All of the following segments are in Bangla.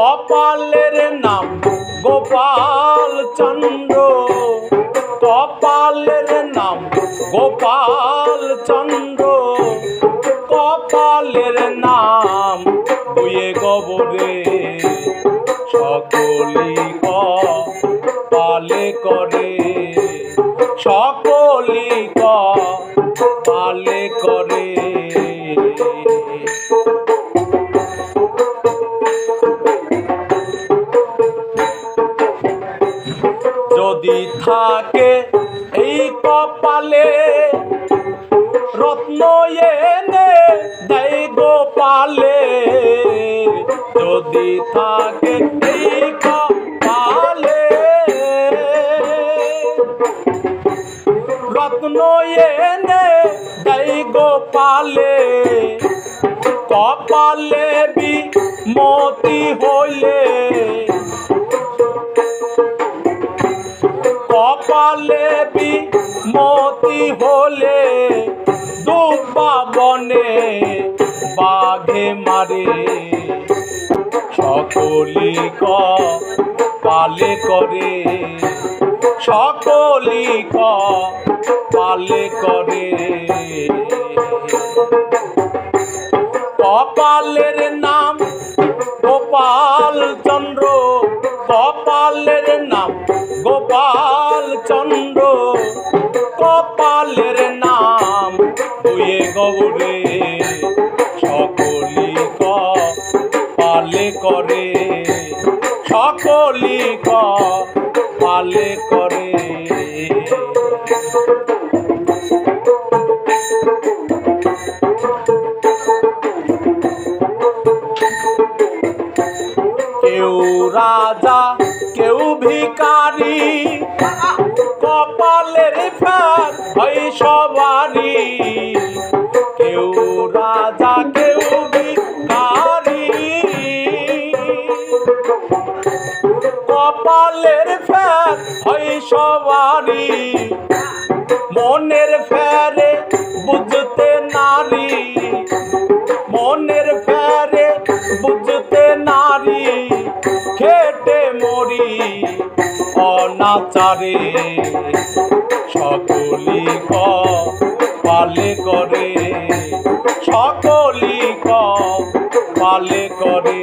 কপালের নাম গোপাল চন্দ্র, কপালের নাম গোপাল চন্দ্র, কপালের নাম বইয়ে গোবরে সকলি কপালে করে, সকলি কপালে করে। যদি থাকে এই কপালে রত্ন এনে দেয় গোপালে, যদি থাকে এই কপালে রত্ন এনে দেয় গোপালে, কপালে বিমতি হইলে, কপালে বিমতি হলে দুব্বা বনে বাঘে মারে, সকলি কপালে করে, সকলি কপালে করে। কপালের নাম গোপাল চন্দ্র, কপালের নাম গোপাল চন্দ্র, কপালের নাম বইয়ে গৌরে সকলি কপালে করে, সকলি কপালে করে। কেউ রাজা কেউ ভিখারি, কপালের ফের হয় সবারি, কেউ রাজা কেউ ভিখারি, কপালের ফের হয় সবারি, মনের ফেরে বুঝতে নারী, মনের ফেরে বুঝতে নারী, খেটে মরি অনাচারে, সকলি কপালে করে, সকলি কপালে করে।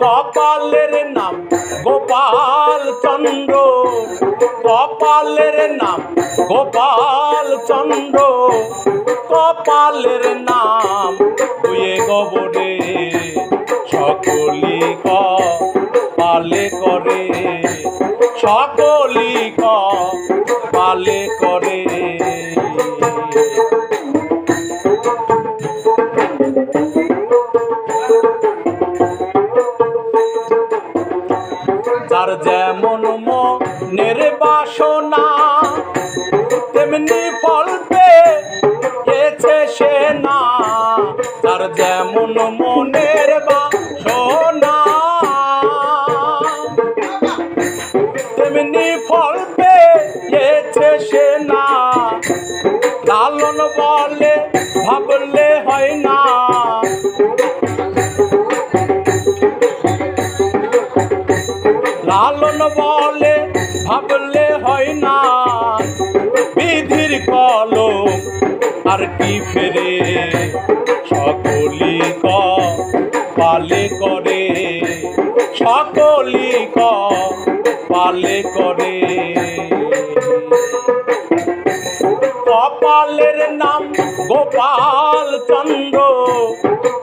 কপালের নাম গোপাল চন্দ্র, কপালের নাম গোপাল চন্দ্র, কপালের নাম বইয়ে গোবরে সকলি কপালে করে, সকলি কপালে করে। যার যেমন মনের বাসনা তেমনি ফল পেয়েছে সে না, যার যেমন মনের বাসনা তেমনি ফল পেয়েছে সে না, লালন বলে ভাবলে হয় না, লালন বলে ভাবলে হয় না, বিধির কলম আর কি ফেরে সকলি কপালে করে, সকলি কপালে করে। কপালের নাম গোপাল চন্দ্র,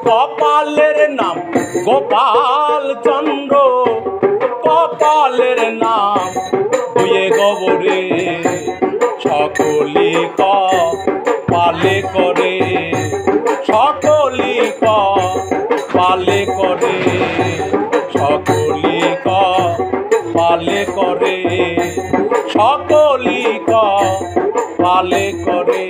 কপালের নাম গোপাল চন্দ্র, কপালের নাম বইয়ে গোবরে সকলি কপালে করে, সকলি কপালে করে, সকলি কপালে করে, সকলি কপালে করে।